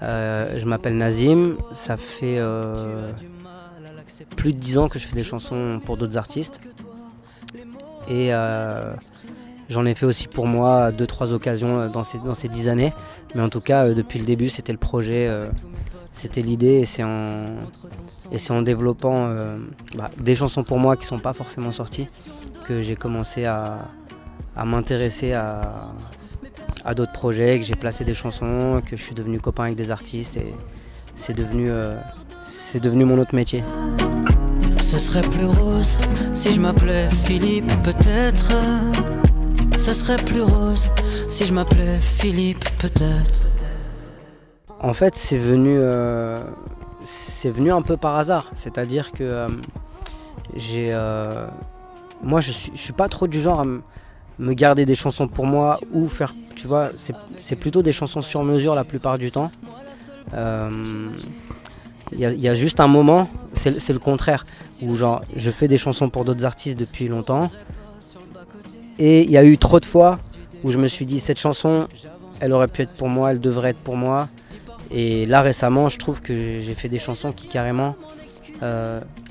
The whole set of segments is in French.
Je m'appelle Nazim, ça fait plus de 10 ans que je fais des chansons pour d'autres artistes. Et j'en ai fait aussi pour moi 2-3 occasions dans ces 10 années. Mais en tout cas, depuis le début, c'était le projet, c'était l'idée. Et c'est en développant des chansons pour moi qui ne sont pas forcément sorties que j'ai commencé à m'intéresser à d'autres projets, que j'ai placé des chansons, que je suis devenu copain avec des artistes. Et c'est devenu mon autre métier. Ce serait plus rose si je m'appelais Philippe, peut-être. Ce serait plus rose si je m'appelais Philippe, peut-être. En fait, c'est venu un peu par hasard. C'est-à-dire que moi, je suis pas trop du genre à me garder des chansons pour moi ou faire, tu vois, c'est plutôt des chansons sur mesure la plupart du temps. Il y a juste un moment, c'est le contraire, où genre je fais des chansons pour d'autres artistes depuis longtemps. Et il y a eu trop de fois où je me suis dit cette chanson, elle aurait pu être pour moi, elle devrait être pour moi. Et là récemment, je trouve que j'ai fait des chansons qui carrément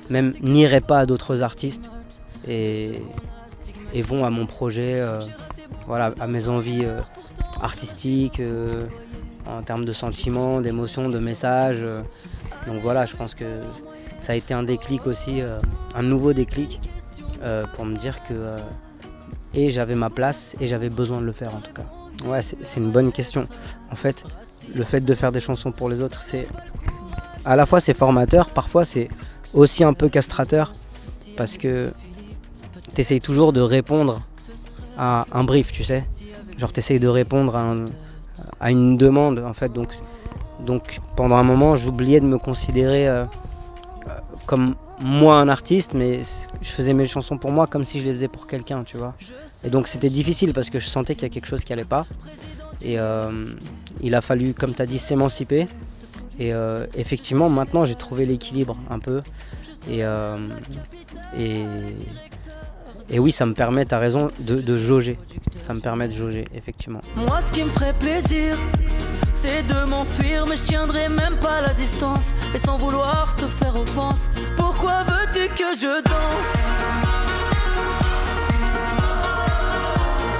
même n'iraient pas à d'autres artistes et vont à mon projet, à mes envies artistiques, en termes de sentiments, d'émotions, de messages. Donc voilà, je pense que ça a été un déclic aussi, un nouveau déclic pour me dire que et j'avais ma place et j'avais besoin de le faire en tout cas. Ouais, c'est une bonne question. En fait, le fait de faire des chansons pour les autres, c'est à la fois c'est formateur, parfois c'est aussi un peu castrateur parce que t'essayes toujours de répondre à un brief, tu sais. Genre t'essayes de répondre à une demande en fait. Donc pendant un moment, j'oubliais de me considérer comme moi un artiste, mais je faisais mes chansons pour moi comme si je les faisais pour quelqu'un, tu vois. Et donc c'était difficile parce que je sentais qu'il y a quelque chose qui allait pas. Et il a fallu, comme tu as dit, s'émanciper. Et effectivement, maintenant, j'ai trouvé l'équilibre un peu. Et oui, ça me permet, tu as raison, de jauger. Ça me permet de jauger, effectivement. Moi, ce qui me ferait plaisir, c'est de m'enfuir, mais je tiendrai même pas la distance. Et sans vouloir te faire offense, pourquoi veux-tu que je danse?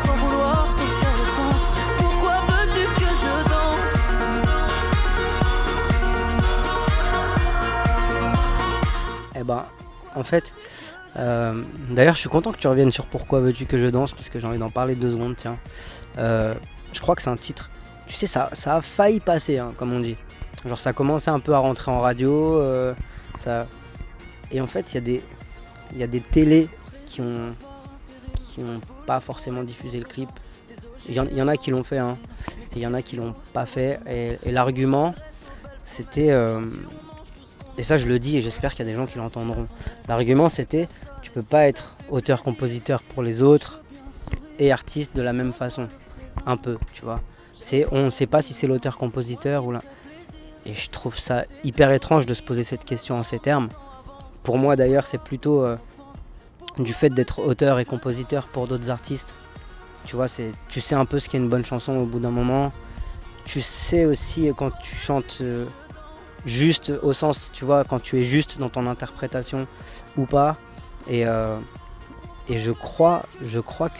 Sans vouloir te faire offense, pourquoi veux-tu que je danse? Eh ben, en fait, d'ailleurs, je suis content que tu reviennes sur Pourquoi veux-tu que je danse, parce que j'ai envie d'en parler 2 secondes, tiens. Je crois que c'est un titre. Tu sais, ça a failli passer, hein, comme on dit. Genre, ça commençait un peu à rentrer en radio. Et en fait, il y a des télés qui ont pas forcément diffusé le clip. Il y en a qui l'ont fait, hein. Et il y en a qui l'ont pas fait. Et l'argument, c'était... et ça, je le dis et j'espère qu'il y a des gens qui l'entendront. L'argument, c'était, tu peux pas être auteur-compositeur pour les autres et artiste de la même façon. Un peu, tu vois. On ne sait pas si c'est l'auteur-compositeur ou là. Et je trouve ça hyper étrange de se poser cette question en ces termes. Pour moi, d'ailleurs, c'est plutôt du fait d'être auteur et compositeur pour d'autres artistes. Tu vois, tu sais un peu ce qu'est une bonne chanson au bout d'un moment. Tu sais aussi quand tu chantes... juste au sens, tu vois, quand tu es juste dans ton interprétation ou pas. Et je crois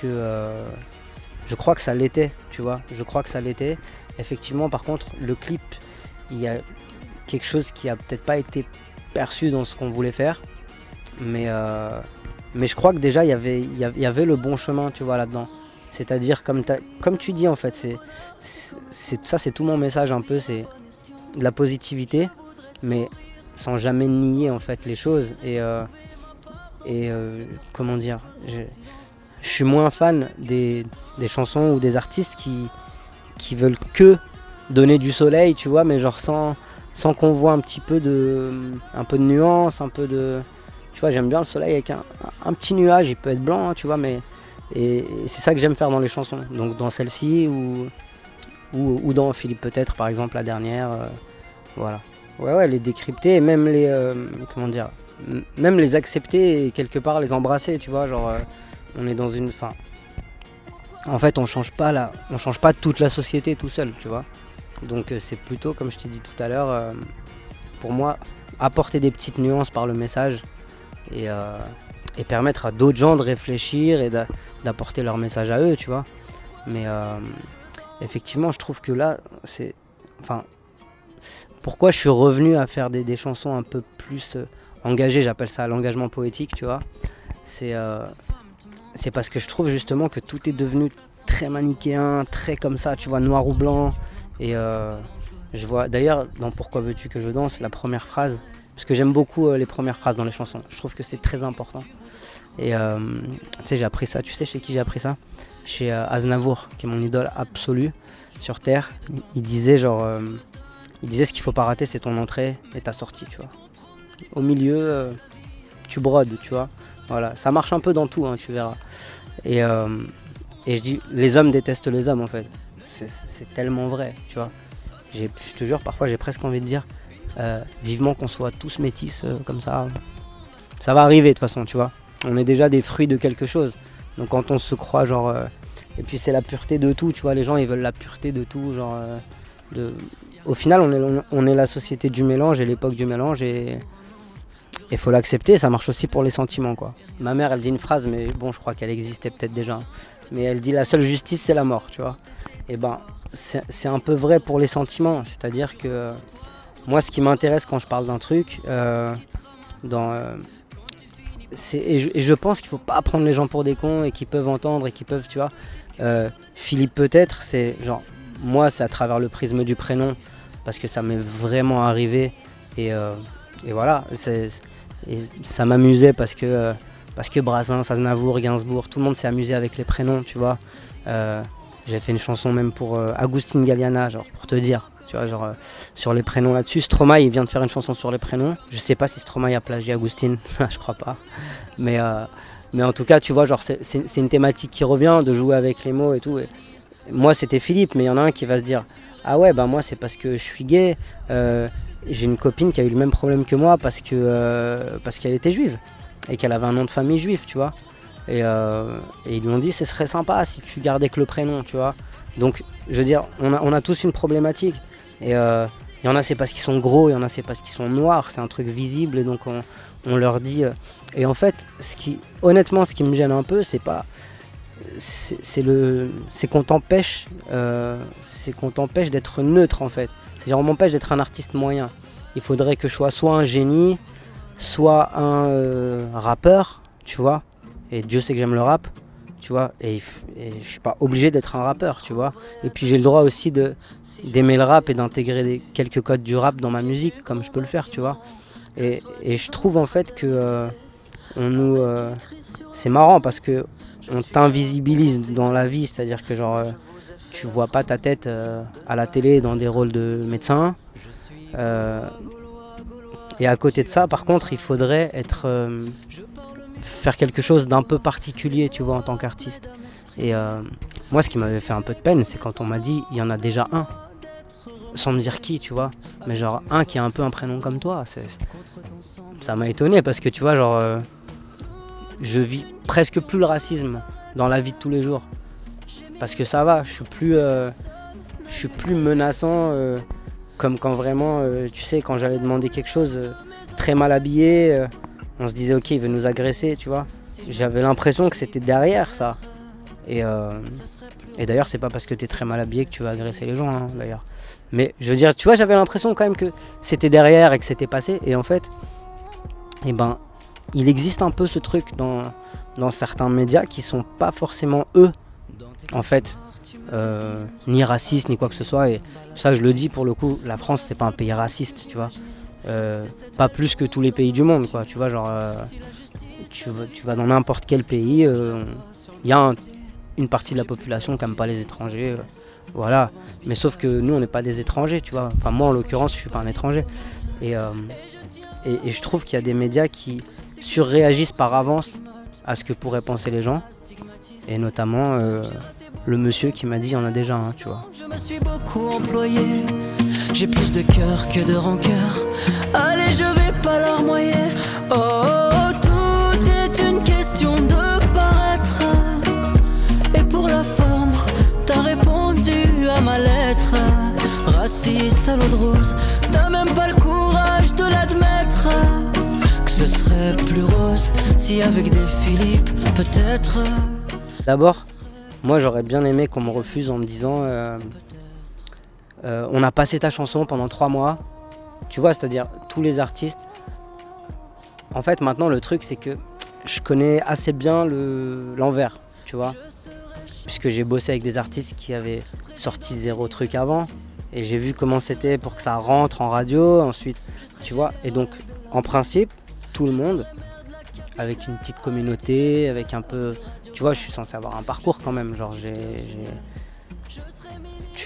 que ça l'était, tu vois. Je crois que ça l'était. Effectivement, par contre, le clip, il y a quelque chose qui a peut-être pas été perçu dans ce qu'on voulait faire. Mais je crois que déjà, il y avait le bon chemin, tu vois, là-dedans. C'est-à-dire, comme tu dis, en fait, c'est tout mon message un peu, c'est de la positivité, mais sans jamais nier en fait les choses. Et comment dire, je suis moins fan des chansons ou des artistes qui veulent que donner du soleil, tu vois, mais genre sans qu'on voit un peu de nuance, un peu de... Tu vois, j'aime bien le soleil avec un petit nuage, il peut être blanc, hein, tu vois, mais... Et c'est ça que j'aime faire dans les chansons. Donc dans celle-ci ou dans Philippe peut-être, par exemple, la dernière, voilà. Ouais, les décrypter et même même les accepter et quelque part les embrasser, tu vois, genre on est dans une fin. En fait, on change pas toute la société tout seul, tu vois. Donc c'est plutôt, comme je t'ai dit tout à l'heure, pour moi, apporter des petites nuances par le message et permettre à d'autres gens de réfléchir et d'apporter leur message à eux, tu vois. Mais effectivement, je trouve que là, c'est... Enfin, pourquoi je suis revenu à faire des chansons un peu plus engagées, j'appelle ça l'engagement poétique, tu vois. C'est parce que je trouve justement que tout est devenu très manichéen, très comme ça, tu vois, noir ou blanc. Et je vois d'ailleurs dans Pourquoi veux-tu que je danse, la première phrase, parce que j'aime beaucoup les premières phrases dans les chansons, je trouve que c'est très important. Et tu sais, j'ai appris ça, tu sais chez qui j'ai appris ça? Chez Aznavour, qui est mon idole absolue sur Terre. Il disait ce qu'il faut pas rater, c'est ton entrée et ta sortie, tu vois. Au milieu, tu brodes, tu vois. Voilà, ça marche un peu dans tout, hein, tu verras. Et je dis, les hommes détestent les hommes en fait. C'est tellement vrai, tu vois. Je te jure, parfois j'ai presque envie de dire, vivement qu'on soit tous métis comme ça. Ça va arriver de toute façon, tu vois. On est déjà des fruits de quelque chose. Donc quand on se croit genre... et puis c'est la pureté de tout, tu vois. Les gens ils veulent la pureté de tout, genre... Au final on est la société du mélange et l'époque du mélange et il faut l'accepter, ça marche aussi pour les sentiments, quoi. Ma mère elle dit une phrase, mais bon je crois qu'elle existait peut-être déjà. Mais elle dit la seule justice c'est la mort, tu vois. Et ben c'est un peu vrai pour les sentiments, c'est-à-dire que moi ce qui m'intéresse quand je parle d'un truc, et je pense qu'il faut pas prendre les gens pour des cons et qu'ils peuvent entendre et qu'ils peuvent, tu vois. Philippe peut-être, c'est genre, moi c'est à travers le prisme du prénom, parce que ça m'est vraiment arrivé et voilà, et ça m'amusait parce que Brassens, Aznavour, Gainsbourg, tout le monde s'est amusé avec les prénoms, tu vois. J'ai fait une chanson même pour Agustin Galliana, genre pour te dire, tu vois, genre sur les prénoms là-dessus. Stromae, il vient de faire une chanson sur les prénoms. Je sais pas si Stromae a plagié Agustin, je crois pas. Mais en tout cas, tu vois, genre c'est une thématique qui revient, de jouer avec les mots et tout. Et moi, c'était Philippe, mais il y en a un qui va se dire, ah ouais, bah moi c'est parce que je suis gay. J'ai une copine qui a eu le même problème que moi parce qu'elle était juive et qu'elle avait un nom de famille juif, tu vois. Et ils lui ont dit ce serait sympa si tu gardais que le prénom, tu vois. Donc je veux dire, on a tous une problématique. Et il y en a c'est parce qu'ils sont gros, il y en a c'est parce qu'ils sont noirs, c'est un truc visible et donc on leur dit. Et en fait, honnêtement, ce qui me gêne un peu, c'est pas. C'est qu'on t'empêche d'être neutre en fait. C'est-à-dire on m'empêche d'être un artiste moyen. Il faudrait que je sois soit un génie, soit un rappeur, tu vois. Et Dieu sait que j'aime le rap, tu vois. Et je suis pas obligé d'être un rappeur, tu vois. Et puis j'ai le droit aussi d'aimer le rap et d'intégrer quelques codes du rap dans ma musique, comme je peux le faire, tu vois. Et je trouve en fait que c'est marrant parce que on t'invisibilise dans la vie, c'est-à-dire que genre tu vois pas ta tête à la télé dans des rôles de médecin. Et à côté de ça, par contre, il faudrait faire quelque chose d'un peu particulier, tu vois, en tant qu'artiste. Et moi, ce qui m'avait fait un peu de peine, c'est quand on m'a dit, il y en a déjà un, sans me dire qui, tu vois, mais genre un qui a un peu un prénom comme toi. Ça m'a étonné parce que, tu vois, genre, je vis presque plus le racisme dans la vie de tous les jours. Parce que ça va, je suis plus menaçant comme quand vraiment, tu sais, quand j'allais demander quelque chose très mal habillé, on se disait ok, il veut nous agresser, tu vois. J'avais l'impression que c'était derrière ça. Et d'ailleurs, c'est pas parce que t'es très mal habillé que tu vas agresser les gens, hein, d'ailleurs. Mais je veux dire, tu vois, j'avais l'impression quand même que c'était derrière et que c'était passé. Et en fait, il existe un peu ce truc dans certains médias qui sont pas forcément eux, en fait, ni racistes, ni quoi que ce soit. Et ça, je le dis pour le coup, la France, c'est pas un pays raciste, tu vois. Pas plus que tous les pays du monde, quoi. Tu vois, genre, tu vas dans n'importe quel pays, il y a une partie de la population qui n'aime pas les étrangers, voilà. Mais sauf que nous, on n'est pas des étrangers, tu vois. Enfin, moi, en l'occurrence, je suis pas un étranger. Et je trouve qu'il y a des médias qui surréagissent par avance à ce que pourraient penser les gens. Et notamment le monsieur qui m'a dit il y en a déjà un, tu vois. Je me suis beaucoup employé, j'ai plus de cœur que de rancœur. Allez, je vais pas larmoyer. Oh, tout est une question de paraître. Et pour la forme, t'as répondu à ma lettre. à l'eau de rose. T'as même pas le courage de l'admettre, que ce serait plus rose si avec des Philippe, peut-être. D'abord, moi j'aurais bien aimé qu'on me refuse en me disant on a passé ta chanson pendant 3 mois. Tu vois, c'est-à-dire tous les artistes. En fait, maintenant le truc c'est que je connais assez bien l'envers, tu vois. Puisque j'ai bossé avec des artistes qui avaient sorti 0 truc avant. Et j'ai vu comment c'était pour que ça rentre en radio ensuite, tu vois. Et donc, en principe, tout le monde, avec une petite communauté, avec un peu... Tu vois, je suis censé avoir un parcours quand même, genre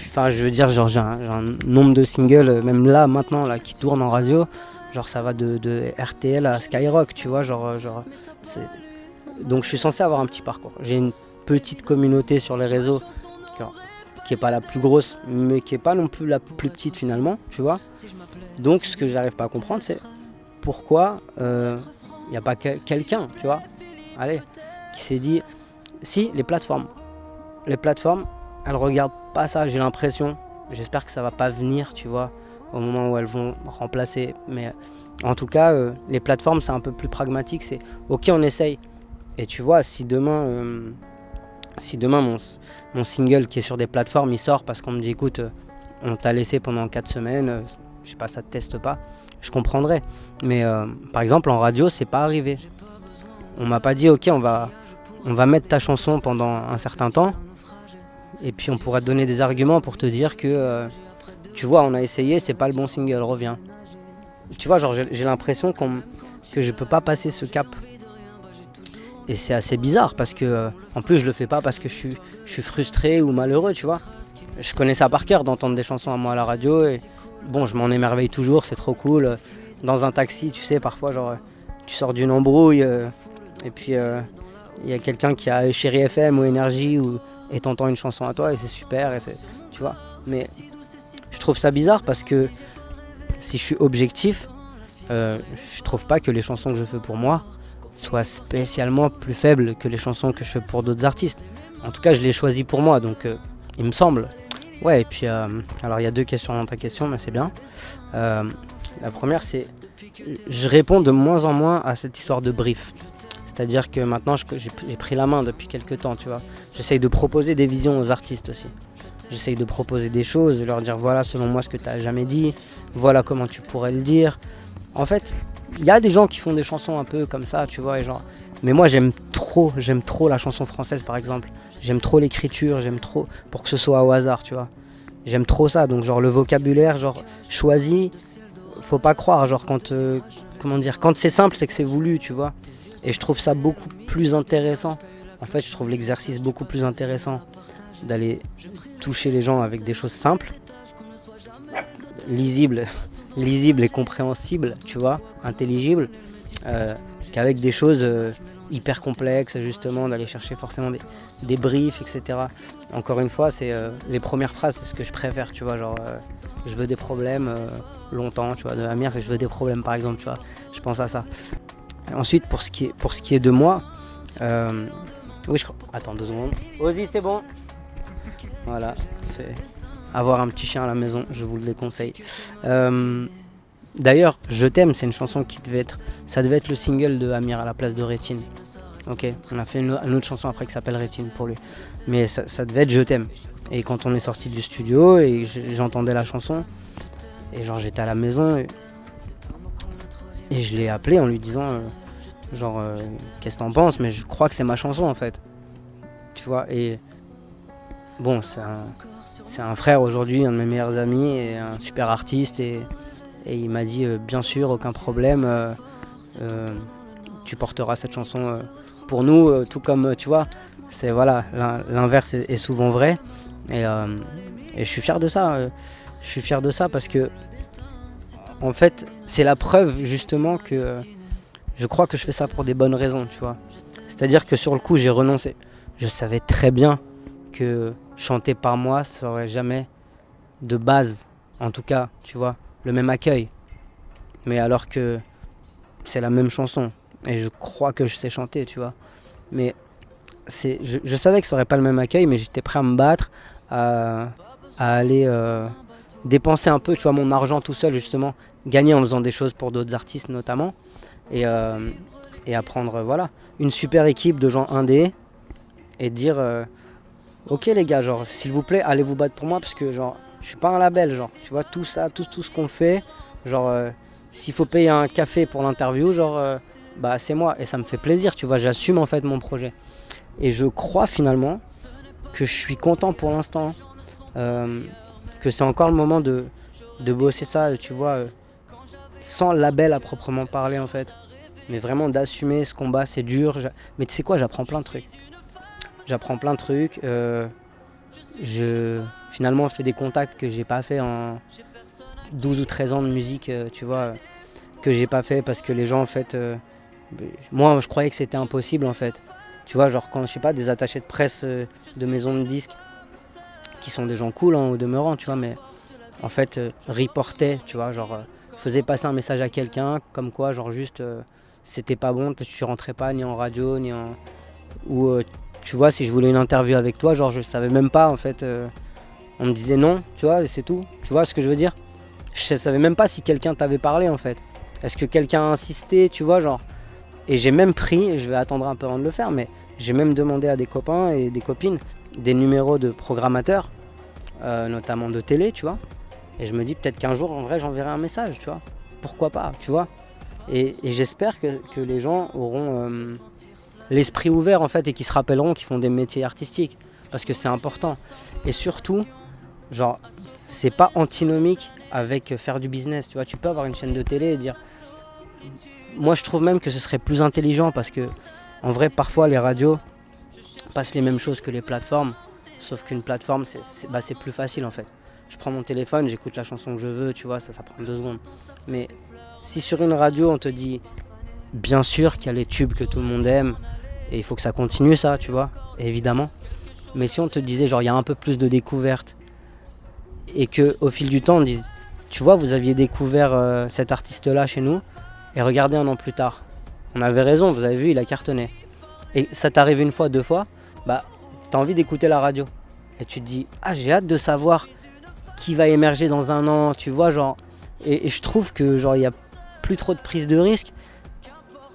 Enfin, je veux dire, genre j'ai un nombre de singles, même là, maintenant, là, qui tournent en radio, genre ça va de RTL à Skyrock, tu vois, c'est... Donc je suis censé avoir un petit parcours. J'ai une petite communauté sur les réseaux, qui est pas la plus grosse, mais qui est pas non plus la plus petite finalement, tu vois. Donc ce que j'arrive pas à comprendre, c'est pourquoi y a pas quelqu'un, tu vois, allez, qui s'est dit, si les plateformes, elles regardent pas ça, j'ai l'impression. J'espère que ça va pas venir, tu vois, au moment où elles vont remplacer. Mais en tout cas, les plateformes, c'est un peu plus pragmatique. C'est ok, on essaye. Et tu vois, si demain mon single qui est sur des plateformes, il sort parce qu'on me dit, écoute, on t'a laissé pendant 4 semaines, je sais pas, ça te teste pas, je comprendrais. Mais par exemple, en radio, c'est pas arrivé. On m'a pas dit, ok, on va mettre ta chanson pendant un certain temps. Et puis on pourra te donner des arguments pour te dire que, tu vois, on a essayé, c'est pas le bon single, reviens. Tu vois, genre j'ai l'impression que je peux pas passer ce cap. Et c'est assez bizarre parce que, en plus, je le fais pas parce que je suis frustré ou malheureux, tu vois. Je connais ça par cœur d'entendre des chansons à moi à la radio et bon, je m'en émerveille toujours, c'est trop cool. Dans un taxi, tu sais, parfois, genre, tu sors d'une embrouille et puis il y a quelqu'un qui a Chéri FM ou Énergie et t'entends une chanson à toi et c'est super, tu vois. Mais je trouve ça bizarre parce que si je suis objectif, je trouve pas que les chansons que je fais pour moi soient spécialement plus faibles que les chansons que je fais pour d'autres artistes. En tout cas, je les choisis pour moi, donc il me semble. Ouais, et puis, alors il y a 2 questions dans ta question, mais c'est bien. La première, c'est, je réponds de moins en moins à cette histoire de brief. C'est-à-dire que maintenant, j'ai pris la main depuis quelques temps, tu vois. J'essaye de proposer des visions aux artistes aussi. J'essaye de proposer des choses, de leur dire, voilà, selon moi, ce que tu n'as jamais dit, voilà comment tu pourrais le dire. En fait, il y a des gens qui font des chansons un peu comme ça, tu vois, et genre... Mais moi, j'aime trop la chanson française, par exemple. J'aime trop l'écriture, j'aime trop... Pour que ce soit au hasard, tu vois. J'aime trop ça, donc genre le vocabulaire, genre choisi, faut pas croire, genre quand... comment dire, quand c'est simple, c'est que c'est voulu, tu vois. Et je trouve ça beaucoup plus intéressant. En fait, je trouve l'exercice beaucoup plus intéressant d'aller toucher les gens avec des choses simples, lisibles et compréhensibles, tu vois, intelligibles, qu'avec des choses hyper complexes, justement, d'aller chercher forcément des briefs, etc. Encore une fois, c'est les premières phrases, c'est ce que je préfère, tu vois, genre je veux des problèmes longtemps, tu vois, de Amir, c'est je veux des problèmes, par exemple, tu vois, je pense à ça. Ensuite, pour ce qui est de moi, oui, je crois. Attends 2 secondes. Ozzy, c'est bon. Voilà, c'est avoir un petit chien à la maison, je vous le déconseille. D'ailleurs, Je t'aime, c'est une chanson qui devait être le single de Amir à la place de Rétine. Ok, on a fait une autre chanson après qui s'appelle Rétine pour lui. Mais ça devait être Je t'aime. Et quand on est sorti du studio et j'entendais la chanson, et genre j'étais à la maison et je l'ai appelé en lui disant qu'est-ce que t'en penses, mais je crois que c'est ma chanson en fait. Tu vois, et bon, c'est un frère aujourd'hui, un de mes meilleurs amis et un super artiste et il m'a dit bien sûr, aucun problème, tu porteras cette chanson pour nous, tout comme tu vois, c'est voilà, l'inverse est souvent vrai et je suis fier de ça, je suis fier de ça parce que en fait c'est la preuve justement que je crois que je fais ça pour des bonnes raisons, tu vois. C'est-à-dire que sur le coup j'ai renoncé, je savais très bien que chanter par moi, ça aurait jamais de base, en tout cas, tu vois, le même accueil. Mais alors que c'est la même chanson. Et je crois que je sais chanter, tu vois. Mais je savais que ça aurait pas le même accueil, mais j'étais prêt à me battre, à aller dépenser un peu, tu vois, mon argent tout seul justement, gagner en faisant des choses pour d'autres artistes notamment, et apprendre, voilà, une super équipe de gens indés, et dire, ok les gars, genre, s'il vous plaît, allez vous battre pour moi, parce que genre, je suis pas un label, genre, tu vois, tout ça, tout ce qu'on fait, genre, s'il faut payer un café pour l'interview, genre, bah c'est moi, et ça me fait plaisir, tu vois, j'assume en fait mon projet. Et je crois finalement que je suis content pour l'instant, que c'est encore le moment de bosser ça, tu vois, sans label à proprement parler en fait. Mais vraiment d'assumer ce combat, c'est dur. Mais tu sais quoi, j'apprends plein de trucs. Je finalement fais des contacts que j'ai pas fait en 12 ou 13 ans de musique, tu vois, que j'ai pas fait parce que les gens en fait, moi je croyais que c'était impossible en fait. Tu vois, genre quand je sais pas, des attachés de presse de maisons de disques qui sont des gens cool hein, au demeurant, tu vois, mais en fait reportaient, tu vois, genre faisaient passer un message à quelqu'un comme quoi genre juste c'était pas bon, tu rentrais pas ni en radio ni en ou tu vois, si je voulais une interview avec toi, genre je savais même pas en fait, on me disait non, tu vois, et c'est tout. Tu vois ce que je veux dire? Je savais même pas si quelqu'un t'avait parlé en fait. Est-ce que quelqu'un a insisté, tu vois, genre. Et j'ai même pris, et je vais attendre un peu avant de le faire, mais j'ai même demandé à des copains et des copines des numéros de programmateurs, notamment de télé, tu vois. Et je me dis peut-être qu'un jour, en vrai, j'enverrai un message, tu vois. Pourquoi pas, tu vois. Et j'espère que les gens auront l'esprit ouvert, en fait, et qu'ils se rappelleront qu'ils font des métiers artistiques. Parce que c'est important. Et surtout, genre, c'est pas antinomique avec faire du business, tu vois. Tu peux avoir une chaîne de télé et dire... Moi, je trouve même que ce serait plus intelligent parce que, en vrai, parfois, les radios passent les mêmes choses que les plateformes. Sauf qu'une plateforme, c'est plus facile, en fait. Je prends mon téléphone, j'écoute la chanson que je veux, tu vois, ça prend 2 secondes. Mais si sur une radio, on te dit, bien sûr qu'il y a les tubes que tout le monde aime, et il faut que ça continue, ça, tu vois, évidemment. Mais si on te disait, genre, il y a un peu plus de découvertes, et qu'au fil du temps, on dise, tu vois, vous aviez découvert cet artiste-là chez nous, et regardez 1 an plus tard. On avait raison, vous avez vu, il a cartonné. Et ça t'arrive 1 fois, 2 fois, bah, t'as envie d'écouter la radio. Et tu te dis, ah, j'ai hâte de savoir qui va émerger dans 1 an, tu vois, genre. Et je trouve que, genre, il n'y a plus trop de prise de risque.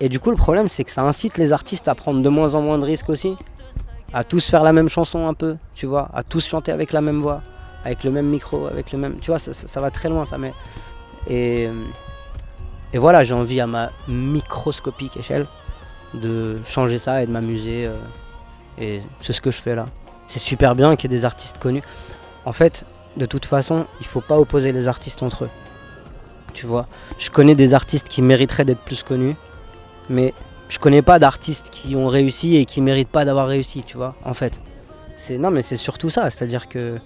Et du coup, le problème, c'est que ça incite les artistes à prendre de moins en moins de risques aussi. À tous faire la même chanson un peu, tu vois, à tous chanter avec la même voix, avec le même micro, avec le même... Tu vois, ça va très loin, ça. Mais... Et voilà, j'ai envie à ma microscopique échelle de changer ça et de m'amuser. Et c'est ce que je fais là. C'est super bien qu'il y ait des artistes connus. En fait, de toute façon, il faut pas opposer les artistes entre eux. Tu vois, je connais des artistes qui mériteraient d'être plus connus, mais je connais pas d'artistes qui ont réussi et qui méritent pas d'avoir réussi, tu vois, en fait. Non, mais c'est surtout ça, c'est-à-dire que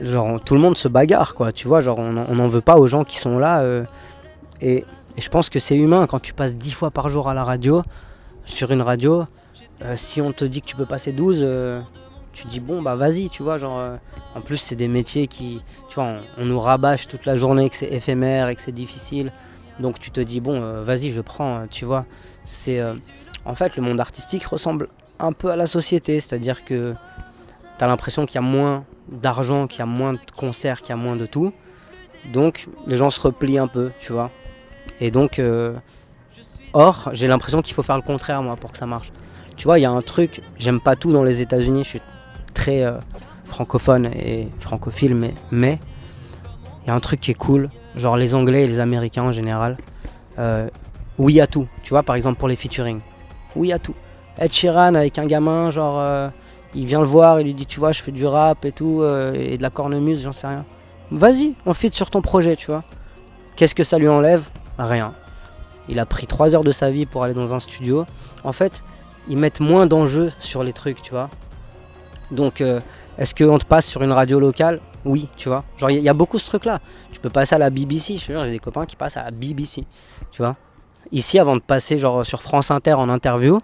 genre tout le monde se bagarre, quoi, tu vois, genre on n'en veut pas aux gens qui sont là. Et je pense que c'est humain quand tu passes 10 fois par jour à la radio, sur une radio, si on te dit que tu peux passer 12, tu te dis bon bah vas-y, tu vois, genre en plus c'est des métiers qui, tu vois, on nous rabâche toute la journée que c'est éphémère et que c'est difficile, donc tu te dis bon vas-y je prends, tu vois. C'est en fait le monde artistique ressemble un peu à la société, c'est-à-dire que t'as l'impression qu'il y a moins d'argent, qu'il y a moins de concerts, qu'il y a moins de tout, donc les gens se replient un peu, tu vois. Et donc, or, j'ai l'impression qu'il faut faire le contraire, moi, pour que ça marche. Tu vois, il y a un truc, j'aime pas tout dans les États-Unis, je suis très francophone et francophile, mais il y a un truc qui est cool, genre les Anglais et les Américains en général, où il y a tout. Tu vois, par exemple pour les featuring, où il y a tout. Ed Sheeran avec un gamin, genre, il vient le voir, il lui dit, tu vois, je fais du rap et tout, et de la cornemuse, j'en sais rien. Vas-y, on feat sur ton projet, tu vois. Qu'est-ce que ça lui enlève ? Rien. Il a pris 3 heures de sa vie pour aller dans un studio. En fait, ils mettent moins d'enjeux sur les trucs, tu vois. Donc, est-ce qu'on te passe sur une radio locale ? Oui, tu vois. Genre, il y a beaucoup ce truc-là. Tu peux passer à la BBC. Je te jure, j'ai des copains qui passent à la BBC, tu vois. Ici, avant de passer genre sur France Inter en interview,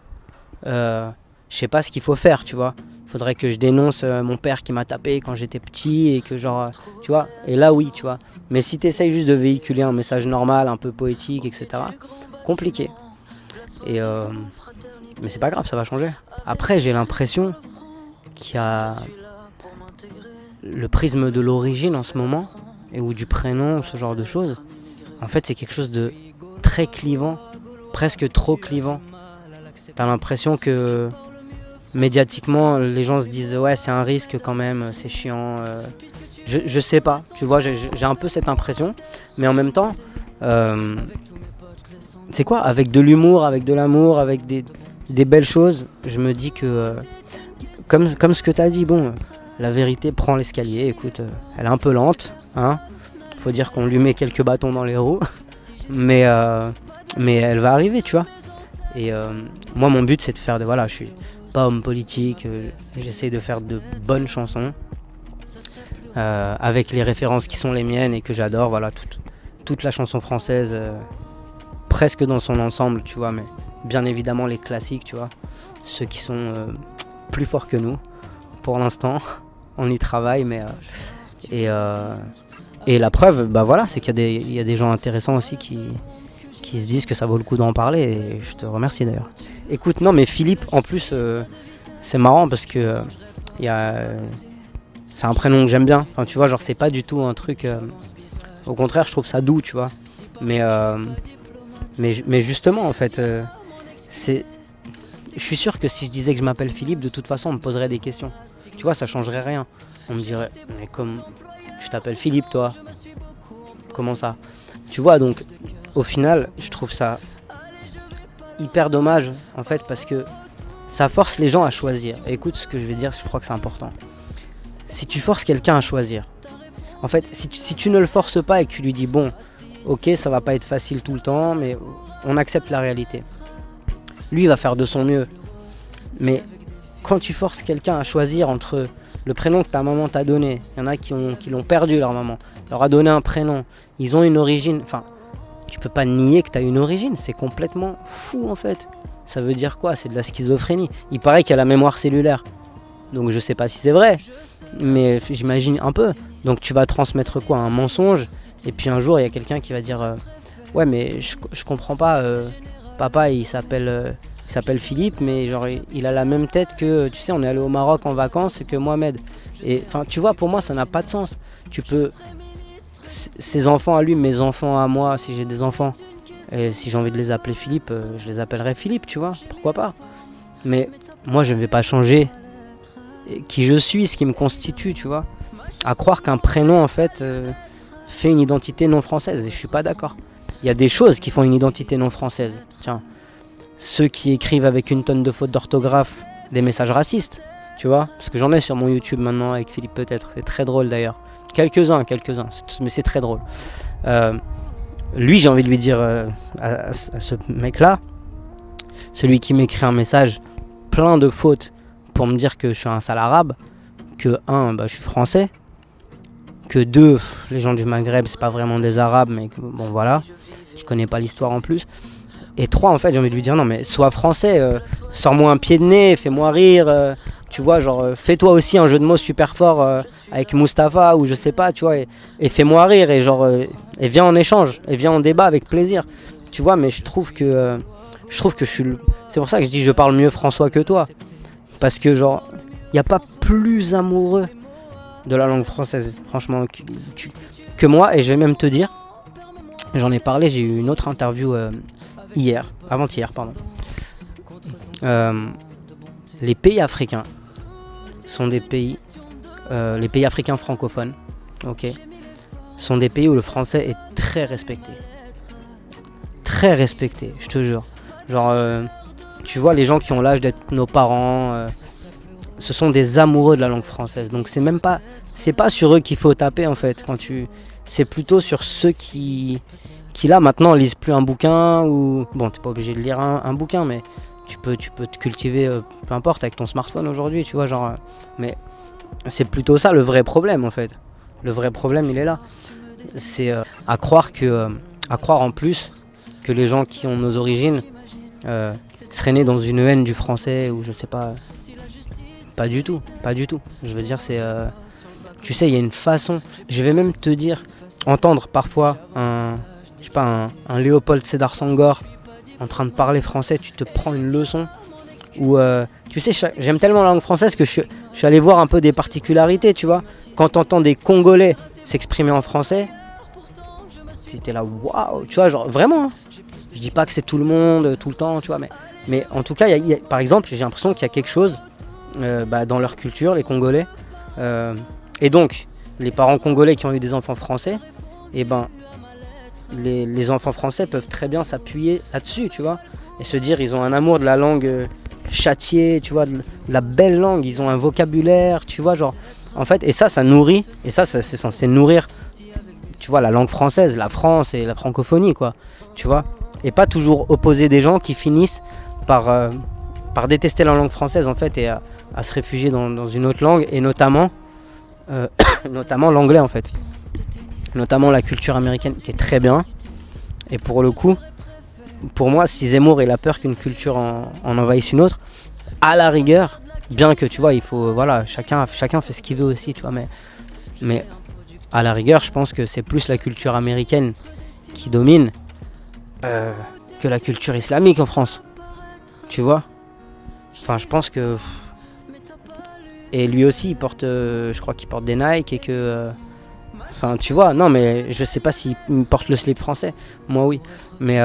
je sais pas ce qu'il faut faire, tu vois. Il faudrait que je dénonce mon père qui m'a tapé quand j'étais petit et que genre, tu vois. Et là, oui, tu vois. Mais si tu essayes juste de véhiculer un message normal, un peu poétique, etc., compliqué. Mais c'est pas grave, ça va changer. Après, j'ai l'impression qu'il y a le prisme de l'origine en ce moment, ou du prénom, ce genre de choses, en fait c'est quelque chose de très clivant, presque trop clivant. T'as l'impression que médiatiquement les gens se disent ouais c'est un risque quand même, c'est chiant. Je sais pas, tu vois, j'ai un peu cette impression, mais en même temps, c'est quoi, avec de l'humour, avec de l'amour, avec des belles choses, je me dis que, comme ce que t'as dit, bon, la vérité prend l'escalier, écoute, elle est un peu lente, hein, faut dire qu'on lui met quelques bâtons dans les roues, mais elle va arriver, tu vois. Et moi mon but c'est de faire voilà, je suis pas homme politique, j'essaie de faire de bonnes chansons, avec les références qui sont les miennes et que j'adore, voilà, toute la chanson française, presque dans son ensemble, tu vois, mais bien évidemment les classiques, tu vois, ceux qui sont plus forts que nous, pour l'instant, on y travaille, mais et la preuve, bah voilà, c'est qu'il y a des gens intéressants aussi qui se disent que ça vaut le coup d'en parler, et je te remercie d'ailleurs. Écoute, non mais Philippe, en plus, c'est marrant parce que c'est un prénom que j'aime bien, enfin tu vois, genre c'est pas du tout un truc, au contraire je trouve ça doux, tu vois, mais justement en fait, je suis sûr que si je disais que je m'appelle Philippe, de toute façon on me poserait des questions, tu vois, ça changerait rien, on me dirait mais comme tu t'appelles Philippe toi, comment ça, tu vois, donc au final je trouve ça hyper dommage en fait, parce que ça force les gens à choisir. Et écoute ce que je vais dire, je crois que c'est important. Si tu forces quelqu'un à choisir, en fait si tu ne le forces pas et que tu lui dis bon ok ça va pas être facile tout le temps mais on accepte la réalité, lui il va faire de son mieux. Mais quand tu forces quelqu'un à choisir entre le prénom que ta maman t'a donné, il y en a qui l'ont perdu, leur maman leur a donné un prénom, ils ont une origine, enfin tu peux pas nier que t'as une origine, c'est complètement fou en fait. Ça veut dire quoi? C'est de la schizophrénie. Il paraît qu'il y a la mémoire cellulaire, donc je sais pas si c'est vrai, mais j'imagine un peu. Donc tu vas transmettre quoi? Un mensonge, et puis un jour il y a quelqu'un qui va dire ouais mais je comprends pas, papa il s'appelle Philippe, mais genre il a la même tête que, tu sais, on est allé au Maroc en vacances, que Mohamed. Et enfin tu vois, pour moi ça n'a pas de sens. Tu peux, ses enfants à lui, mes enfants à moi, si j'ai des enfants, et si j'ai envie de les appeler Philippe, je les appellerai Philippe, tu vois, pourquoi pas. Mais moi je ne vais pas changer qui je suis, ce qui me constitue, tu vois. À croire qu'un prénom en fait fait une identité non française, et je suis pas d'accord. Il y a des choses qui font une identité non française. Tiens, ceux qui écrivent avec une tonne de fautes d'orthographe des messages racistes, tu vois, parce que j'en ai sur mon YouTube maintenant avec Philippe peut-être, c'est très drôle d'ailleurs. Quelques-uns, mais c'est très drôle. Lui, j'ai envie de lui dire à ce mec-là, celui qui m'écrit un message plein de fautes pour me dire que je suis un sale arabe, que 1, je suis français, que 2, les gens du Maghreb, c'est pas vraiment des arabes, mais bon voilà, qui connaît pas l'histoire en plus. Et 3, en fait, j'ai envie de lui dire non, mais sois français, sors-moi un pied de nez, fais-moi rire, tu vois, genre fais-toi aussi un jeu de mots super fort avec Mustapha ou je sais pas, tu vois, et fais-moi rire, et genre et viens en échange, et viens en débat avec plaisir, tu vois. Mais je trouve que je suis c'est pour ça que je dis je parle mieux François que toi, parce que genre il y a pas plus amoureux de la langue française franchement que moi. Et je vais même te dire, j'en ai parlé, j'ai eu une autre interview avant-hier, pardon. Les pays africains sont des pays, les pays africains francophones, ok, sont des pays où le français est très respecté, je te jure. Genre, tu vois, les gens qui ont l'âge d'être nos parents, ce sont des amoureux de la langue française. Donc c'est pas sur eux qu'il faut taper en fait. C'est plutôt sur ceux qui là maintenant lisent plus un bouquin, ou bon, t'es pas obligé de lire un bouquin, mais tu peux te cultiver, peu importe, avec ton smartphone aujourd'hui, tu vois, genre. Mais c'est plutôt ça le vrai problème en fait. Le vrai problème il est là. C'est à croire en plus que les gens qui ont nos origines seraient nés dans une haine du français, ou je sais pas. Pas du tout. Je veux dire, c'est tu sais, il y a une façon. Je vais même te dire, entendre parfois un Léopold Sédar Senghor en train de parler français, tu te prends une leçon. Ou tu sais, j'aime tellement la langue française que je suis allé voir un peu des particularités, tu vois. Quand t'entends des Congolais s'exprimer en français, t'es là, waouh, tu vois, genre vraiment. Hein. Je dis pas que c'est tout le monde, tout le temps, tu vois, mais en tout cas, par exemple, j'ai l'impression qu'il y a quelque chose dans leur culture, les Congolais. Et donc, les parents congolais qui ont eu des enfants français, et ben, les enfants français peuvent très bien s'appuyer là-dessus, tu vois, et se dire, ils ont un amour de la langue châtiée, tu vois, de la belle langue, ils ont un vocabulaire, tu vois, genre, en fait, et ça nourrit, et ça c'est censé nourrir, tu vois, la langue française, la France et la francophonie, quoi, tu vois, et pas toujours opposer des gens qui finissent par détester la langue française, en fait, et à se réfugier dans une autre langue, et notamment l'anglais, en fait. Notamment la culture américaine, qui est très bien. Et pour le coup, pour moi, si Zemmour il a peur qu'une culture en envahisse une autre, à la rigueur, bien que, tu vois, il faut, voilà, chacun fait ce qu'il veut aussi, tu vois, mais à la rigueur, je pense que c'est plus la culture américaine qui domine que la culture islamique en France. Tu vois ? Enfin, je pense que... Et lui aussi, il porte, je crois qu'il porte des Nike et que... Enfin, tu vois, non, mais je sais pas s'il porte le slip français. Moi, oui. Mais,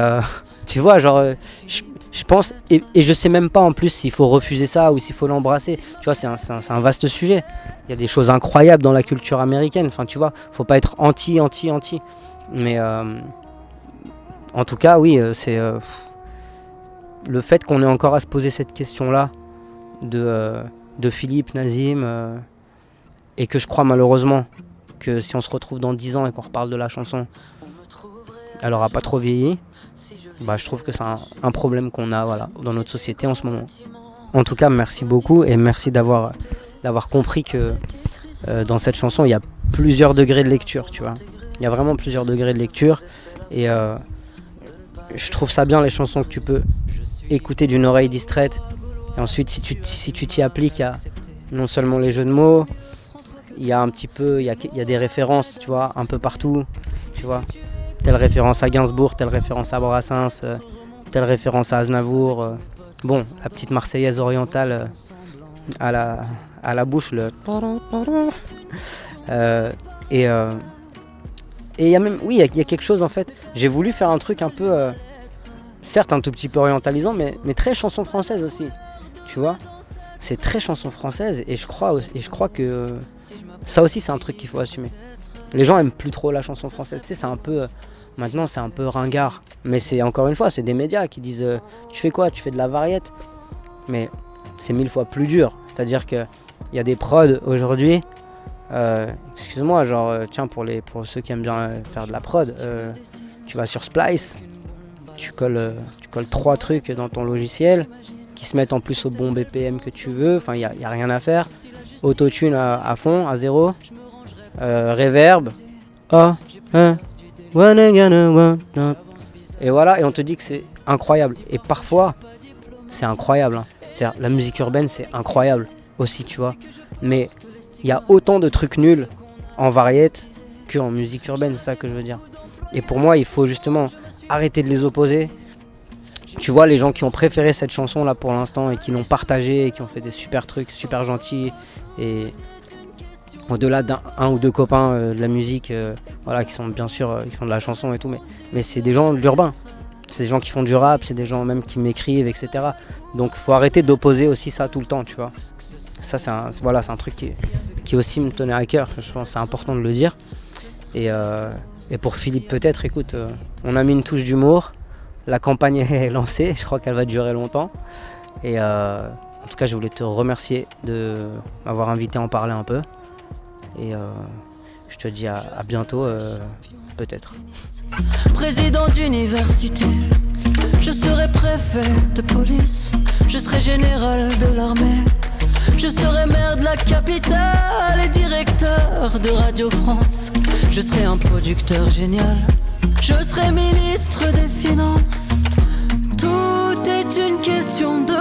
tu vois, genre, je pense... Et je sais même pas, en plus, s'il faut refuser ça ou s'il faut l'embrasser. Tu vois, c'est un vaste sujet. Il y a des choses incroyables dans la culture américaine. Enfin, tu vois, faut pas être anti. Mais, en tout cas, oui, c'est... le fait qu'on ait encore à se poser cette question-là de Philippe Nazim et que je crois malheureusement que si on se retrouve dans 10 ans et qu'on reparle de la chanson, elle aura pas trop vieilli, bah, je trouve que c'est un problème qu'on a, voilà, dans notre société en ce moment. En tout cas, merci beaucoup et merci d'avoir compris que dans cette chanson, il y a plusieurs degrés de lecture, tu vois. Il y a vraiment plusieurs degrés de lecture et je trouve ça bien les chansons que tu peux écouter d'une oreille distraite. Et ensuite, si tu t'y appliques, il y a non seulement les jeux de mots, il y a un petit peu, il y a des références, tu vois, un peu partout, tu vois. Telle référence à Gainsbourg, telle référence à Brassens, telle référence à Aznavour. Bon, la petite Marseillaise orientale à la bouche, le... et il y a même, oui, il y a quelque chose en fait. J'ai voulu faire un truc un peu, certes un tout petit peu orientalisant, mais très chanson française aussi. Tu vois, c'est très chanson française et je crois que ça aussi c'est un truc qu'il faut assumer. Les gens aiment plus trop la chanson française, tu sais, c'est un peu maintenant c'est un peu ringard, mais c'est encore une fois c'est des médias qui disent tu fais quoi, tu fais de la variété, mais c'est 1000 fois plus dur. C'est-à-dire que il y a des prods aujourd'hui, excuse-moi, genre tiens pour ceux qui aiment bien faire de la prod, tu vas sur Splice, tu colles 3 trucs dans ton logiciel qui se mettent en plus au bon BPM que tu veux, enfin il y a rien à faire, autotune à fond, à 0, reverb, et voilà, et on te dit que c'est incroyable, et parfois c'est incroyable, hein. C'est-à-dire, la musique urbaine c'est incroyable aussi, tu vois, mais il y a autant de trucs nuls en variété qu'en musique urbaine, c'est ça que je veux dire, et pour moi il faut justement arrêter de les opposer. Tu vois, les gens qui ont préféré cette chanson là pour l'instant et qui l'ont partagée et qui ont fait des super trucs, super gentils, et au-delà d'un ou deux copains de la musique, voilà, qui sont bien sûr, qui font de la chanson et tout, mais c'est des gens de l'urbain, c'est des gens qui font du rap, c'est des gens même qui m'écrivent, etc. Donc faut arrêter d'opposer aussi ça tout le temps, tu vois. Ça c'est un truc qui aussi me tenait à cœur, je pense que c'est important de le dire. Et pour Philippe peut-être, écoute, on a mis une touche d'humour. La campagne est lancée, je crois qu'elle va durer longtemps. Et en tout cas, je voulais te remercier de m'avoir invité à en parler un peu. Et je te dis à bientôt, peut-être. Président d'université, je serai préfet de police, je serai général de l'armée, je serai maire de la capitale et directeur de Radio France. Je serai un producteur génial, je serai ministre des Finances. Tout est une question de